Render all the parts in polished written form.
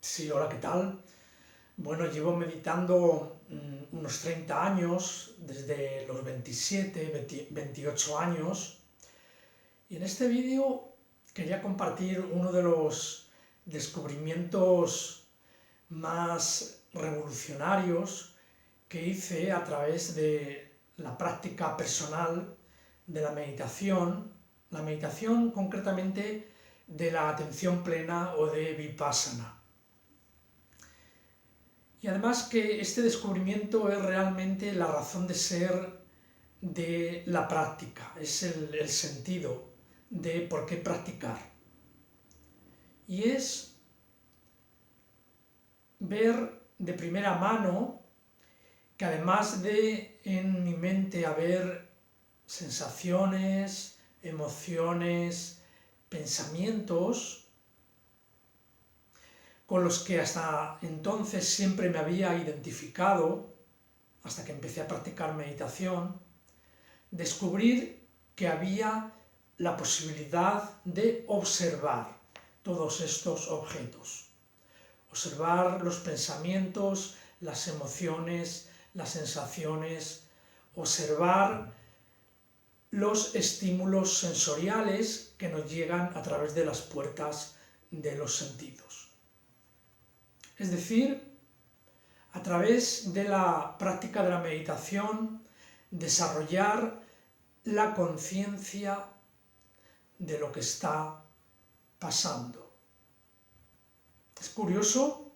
Sí, hola, ¿qué tal? Bueno, llevo meditando unos 30 años, desde los 28 años, y en este vídeo quería compartir uno de los descubrimientos más revolucionarios que hice a través de la práctica personal de la meditación concretamente de la atención plena o de Vipassana. Y además que este descubrimiento es realmente la razón de ser de la práctica, es el sentido de por qué practicar. Y es ver de primera mano que además de en mi mente haber sensaciones, emociones, pensamientos, con los que hasta entonces siempre me había identificado, hasta que empecé a practicar meditación, descubrir que había la posibilidad de observar todos estos objetos. Observar los pensamientos, las emociones, las sensaciones, observar los estímulos sensoriales que nos llegan a través de las puertas de los sentidos. Es decir, a través de la práctica de la meditación, desarrollar la conciencia de lo que está pasando. Es curioso,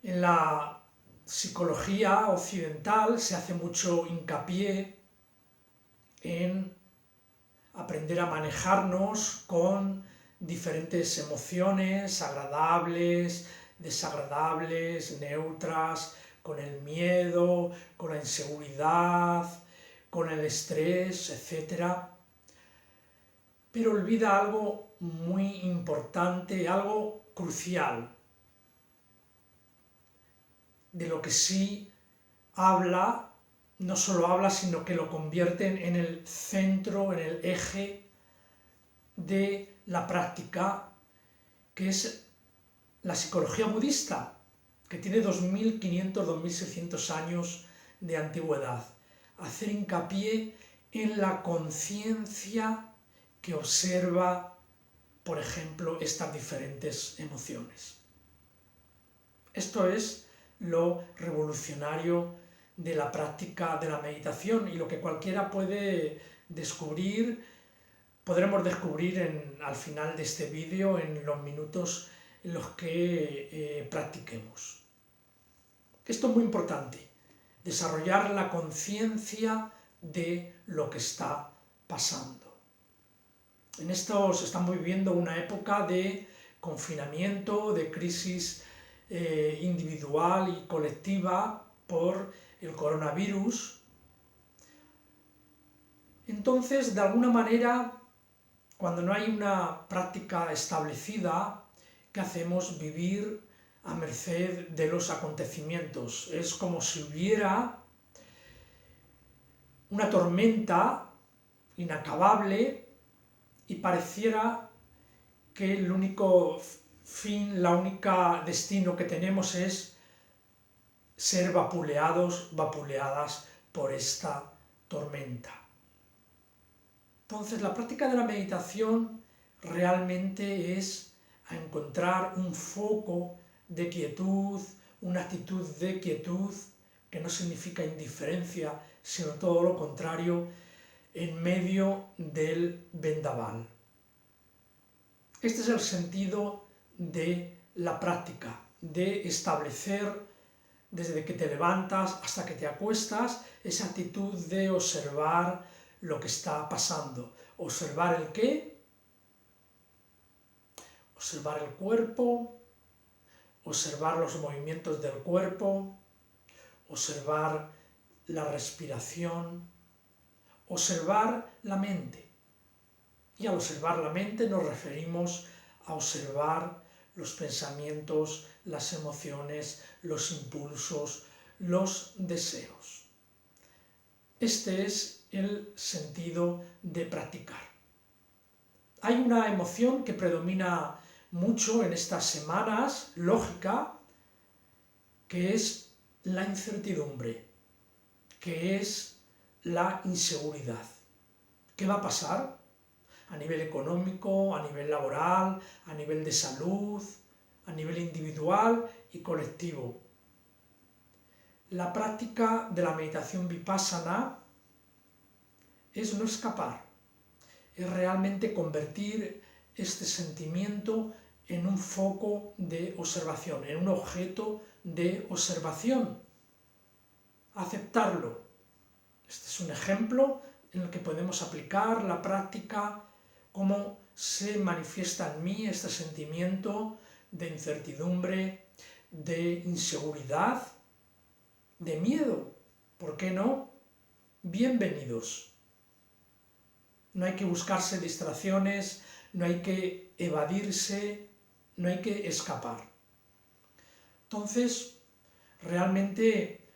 en la psicología occidental se hace mucho hincapié en aprender a manejarnos con diferentes emociones, agradables, desagradables, neutras, con el miedo, con la inseguridad, con el estrés, etc. Pero olvida algo muy importante, algo crucial, de lo que sí habla, no solo habla, sino que lo convierten en el centro, en el eje de la práctica, que es la psicología budista, que tiene 2500, 2600 años de antigüedad. Hacer hincapié en la conciencia que observa, por ejemplo, estas diferentes emociones. Esto es lo revolucionario de la práctica de la meditación y lo que cualquiera puede descubrir, podremos descubrir al final de este vídeo, en los minutos en los que practiquemos. Esto es muy importante, desarrollar la conciencia de lo que está pasando. En estos estamos viviendo una época de confinamiento, de crisis individual y colectiva por el coronavirus. Entonces, de alguna manera, cuando no hay una práctica establecida, ¿qué hacemos? Vivir a merced de los acontecimientos. Es como si hubiera una tormenta inacabable y pareciera que el único fin, la única destino que tenemos es ser vapuleados, vapuleadas por esta tormenta. Entonces, la práctica de la meditación realmente es a encontrar un foco de quietud, una actitud de quietud, que no significa indiferencia, sino todo lo contrario, en medio del vendaval. Este es el sentido de la práctica, de establecer desde que te levantas hasta que te acuestas esa actitud de observar lo que está pasando. Observar el qué, observar el cuerpo, observar los movimientos del cuerpo, observar la respiración, observar la mente. Y al observar la mente nos referimos a observar los pensamientos, las emociones, los impulsos, los deseos. Este es el sentido de practicar. Hay una emoción que predomina mucho en estas semanas, lógica, que es la incertidumbre, que es la inseguridad. ¿Qué va a pasar? A nivel económico, a nivel laboral, a nivel de salud, a nivel individual y colectivo. La práctica de la meditación vipassana es no escapar, es realmente convertir este sentimiento en un foco de observación, en un objeto de observación. Aceptarlo. Este es un ejemplo en el que podemos aplicar la práctica, cómo se manifiesta en mí este sentimiento de incertidumbre, de inseguridad, de miedo. ¿Por qué no? Bienvenidos. No hay que buscarse distracciones, no hay que evadirse, no hay que escapar. Entonces, realmente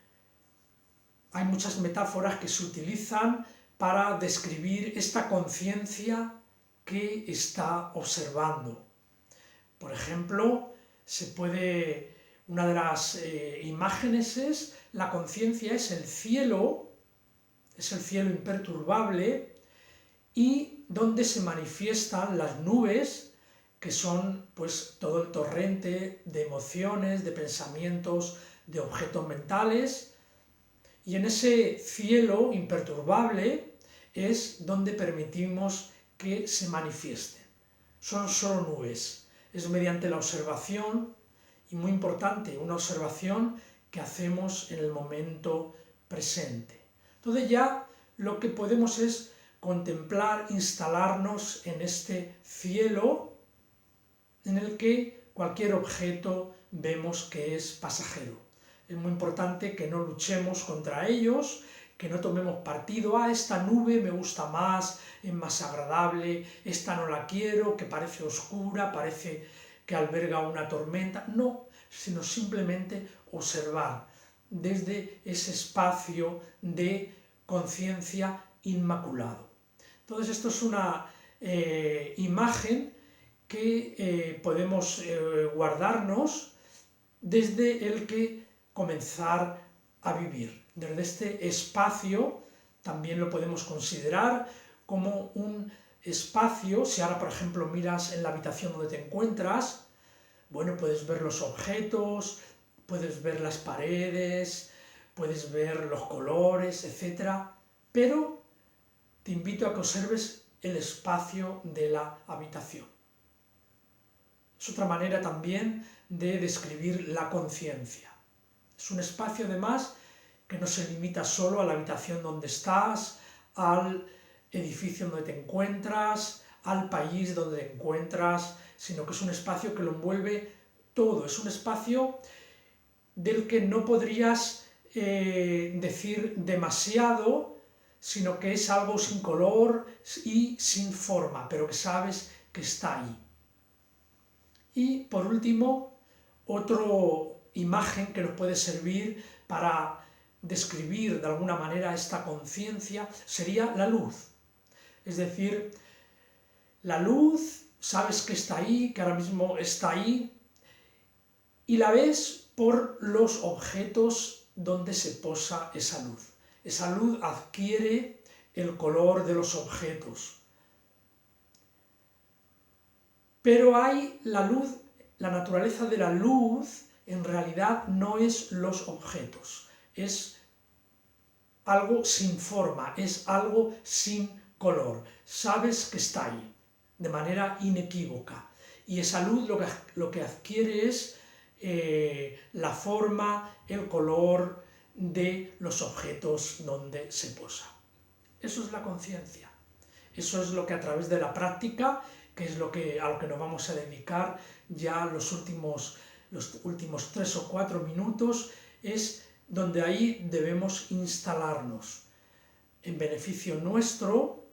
hay muchas metáforas que se utilizan para describir esta conciencia que está observando. Por ejemplo, una de las imágenes es la conciencia es el cielo imperturbable, y donde se manifiestan las nubes, que son pues todo el torrente de emociones, de pensamientos, de objetos mentales, y en ese cielo imperturbable es donde permitimos que se manifiesten. Son solo nubes, es mediante la observación, y muy importante, una observación que hacemos en el momento presente. Entonces ya lo que podemos es contemplar, instalarnos en este cielo en el que cualquier objeto vemos que es pasajero. Es muy importante que no luchemos contra ellos, que no tomemos partido, esta nube me gusta más, es más agradable, esta no la quiero, que parece oscura, parece que alberga una tormenta. No, sino simplemente observar desde ese espacio de conciencia inmaculado. Entonces esto es una imagen que podemos guardarnos desde el que comenzar a vivir. Desde este espacio también lo podemos considerar como un espacio. Si ahora, por ejemplo, miras en la habitación donde te encuentras, bueno, puedes ver los objetos, puedes ver las paredes, puedes ver los colores, etc. Pero te invito a que observes el espacio de la habitación. Es otra manera también de describir la conciencia. Es un espacio, además, que no se limita solo a la habitación donde estás, al edificio donde te encuentras, al país donde te encuentras, sino que es un espacio que lo envuelve todo. Es un espacio del que no podrías decir demasiado, sino que es algo sin color y sin forma, pero que sabes que está ahí. Y por último, otra imagen que nos puede servir para describir de alguna manera esta conciencia sería la luz. Es decir, la luz, sabes que está ahí, que ahora mismo está ahí, y la ves por los objetos donde se posa esa luz. Esa luz adquiere el color de los objetos. Pero hay la luz, la naturaleza de la luz en realidad no es los objetos, es algo sin forma, es algo sin color. Sabes que está ahí, de manera inequívoca. Y esa luz lo que adquiere es la forma, el color de los objetos donde se posa. Eso es la conciencia. Eso es lo que a través de la práctica, que es a lo que nos vamos a dedicar ya los últimos 3 o 4 minutos, es donde ahí debemos instalarnos. En beneficio nuestro,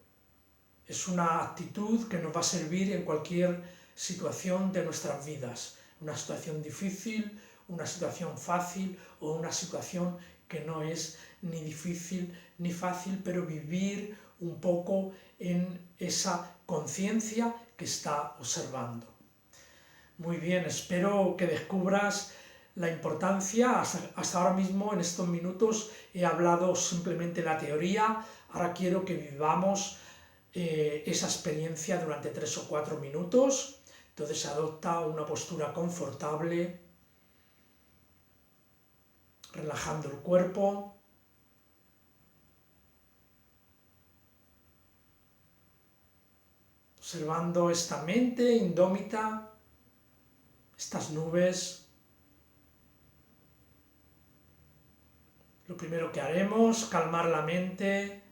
es una actitud que nos va a servir en cualquier situación de nuestras vidas. Una situación difícil, una situación fácil o una situación que no es ni difícil ni fácil, pero vivir un poco en esa conciencia que está observando. Muy bien, espero que descubras la importancia. Hasta ahora mismo, en estos minutos, he hablado simplemente la teoría. Ahora quiero que vivamos esa experiencia durante 3 o 4 minutos. Entonces adopta una postura confortable, relajando el cuerpo. Observando esta mente indómita, estas nubes. Lo primero que haremos, calmar la mente,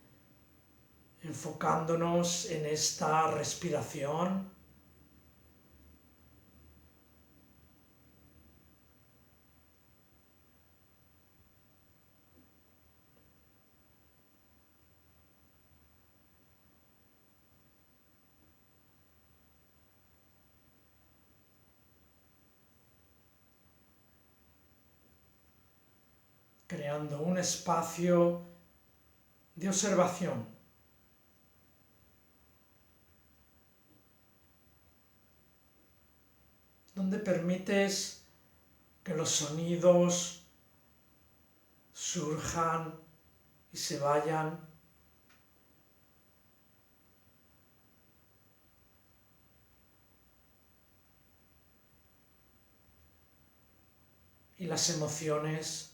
enfocándonos en esta respiración. Creando un espacio de observación. Donde permites que los sonidos surjan y se vayan. Y las emociones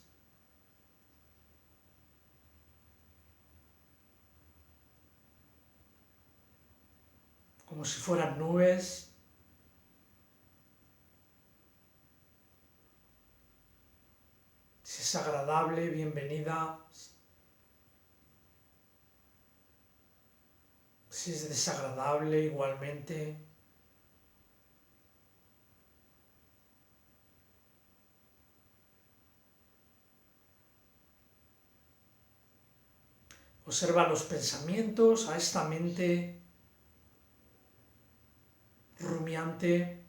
como si fueran nubes. Si es agradable, bienvenida. Si es desagradable, igualmente. Observa los pensamientos, a esta mente rumiante,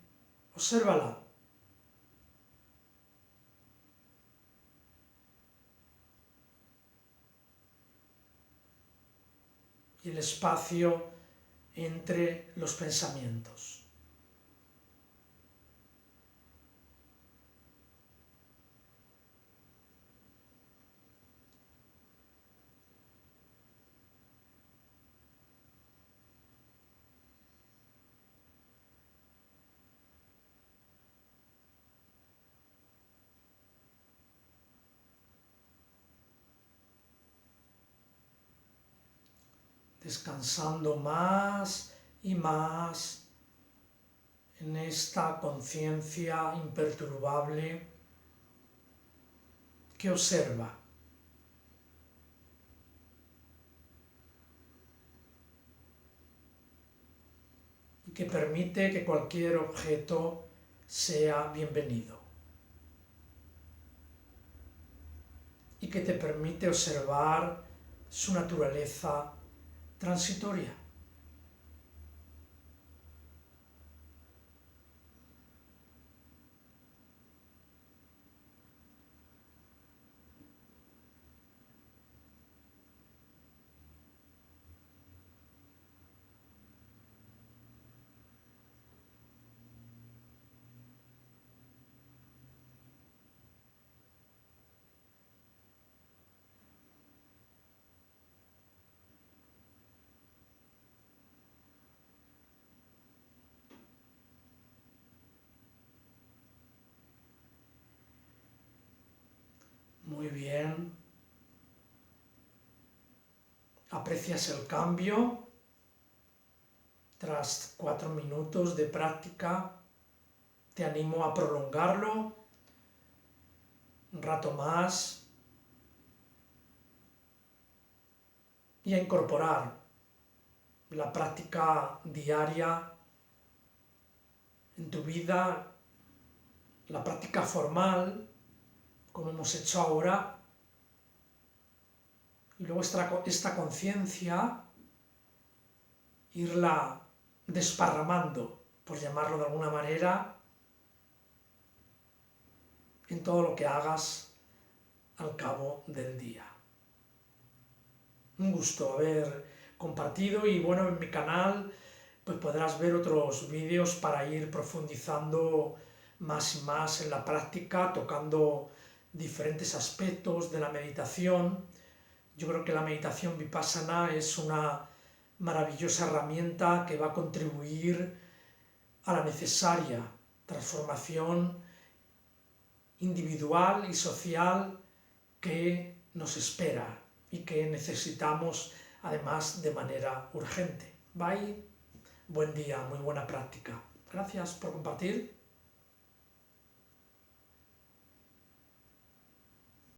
obsérvala. Y el espacio entre los pensamientos. Descansando más y más en esta conciencia imperturbable que observa. Y que permite que cualquier objeto sea bienvenido. Y que te permite observar su naturaleza transitoria. Muy bien. Aprecias el cambio. Tras 4 minutos de práctica, te animo a prolongarlo un rato más y a incorporar la práctica diaria en tu vida, la práctica formal, como hemos hecho ahora, y luego esta conciencia irla desparramando, por llamarlo de alguna manera, en todo lo que hagas al cabo del día. Un gusto haber compartido y bueno, en mi canal pues podrás ver otros vídeos para ir profundizando más y más en la práctica, tocando diferentes aspectos de la meditación. Yo creo que la meditación vipassana es una maravillosa herramienta que va a contribuir a la necesaria transformación individual y social que nos espera y que necesitamos además de manera urgente. Bye, buen día, muy buena práctica. Gracias por compartir.